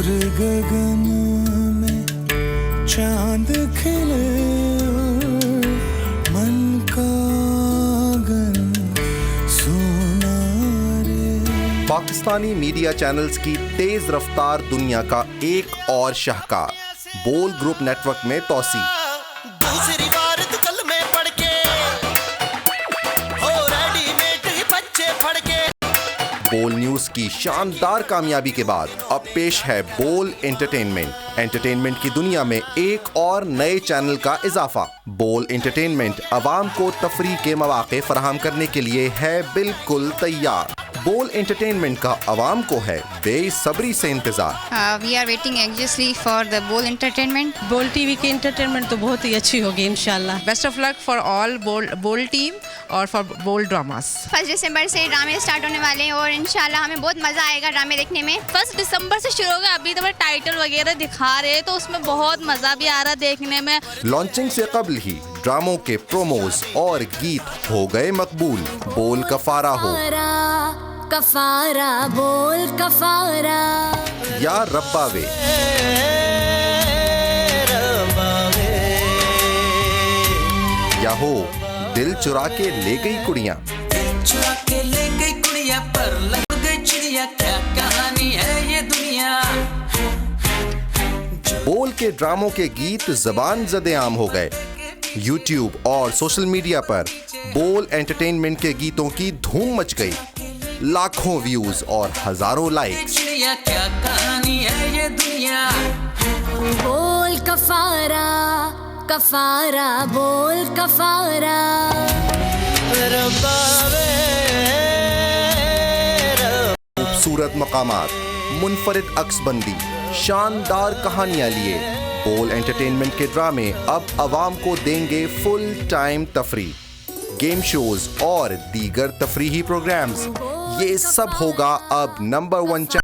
भोर गगन में चांद खिले, मन का गन सोना रे। पाकिस्तानी मीडिया चैनल्स की तेज रफ्तार दुनिया का एक और शाहकार बोल ग्रुप नेटवर्क में तौसी। दूसरी बार तू कल में पढ़ के हो रेडीमेड ही बच्चे फड़ के। बोल न्यूज की शानदार कामयाबी के बाद अब पेश है बोल एंटरटेनमेंट। एंटरटेनमेंट की दुनिया में एक और नए चैनल का इजाफा। बोल एंटरटेनमेंट अवाम को तफरीह के मौके फराहम करने के लिए है बिल्कुल तैयार। बोल एंटरटेनमेंट का अवाम को है बेसब्री से इंतजार। We are waiting anxiously for the Bol entertainment. Bol TV की एंटरटेनमेंट तो बहुत ही अच्छी होगी इंशाल्लाह। Best of luck for all Bol team और फॉर बोल ड्रामास। 1 दिसंबर से ड्रामे स्टार्ट होने वाले हैं और इंशाल्लाह हमें बहुत मजा आएगा ड्रामे देखने में। 1 दिसंबर से शुरू होगा। अभी तो टाइटल वगैरह दिखा रहे हैं तो उसमें बहुत मजा भी आ रहा देखने में। लॉन्चिंग से कबल ही ड्रामों के प्रोमोज और गीत हो गए मकबूल। बोल कफारा हो कफारा, बोल कफारा या रब्बावे, या हो दिल चुरा के ले गई कुड़ियां। चुरा के ले गई कुड़िया पर लग गई चिड़िया, क्या कहानी है ये दुनिया। बोल के ड्रामों के गीत ज़बान ज़दे आम हो गए। YouTube और सोशल मीडिया पर बोल एंटरटेनमेंट के गीतों की धूम मच गई। लाखों व्यूज और हजारों लाइक्स। चिड़िया क्या कहानी है ये दुनिया। बोल कफारा, कफारा, बोल कफारा। खूबसूरत मकामात, मुनफरिद अक्सबंदी, शानदार कहानियां लिए बोल एंटरटेनमेंट के ड्रामे अब अवाम को देंगे फुल टाइम तफरीह। गेम शोज और दीगर तफरीही प्रोग्राम्स, ये सब होगा अब नंबर 1 चैनल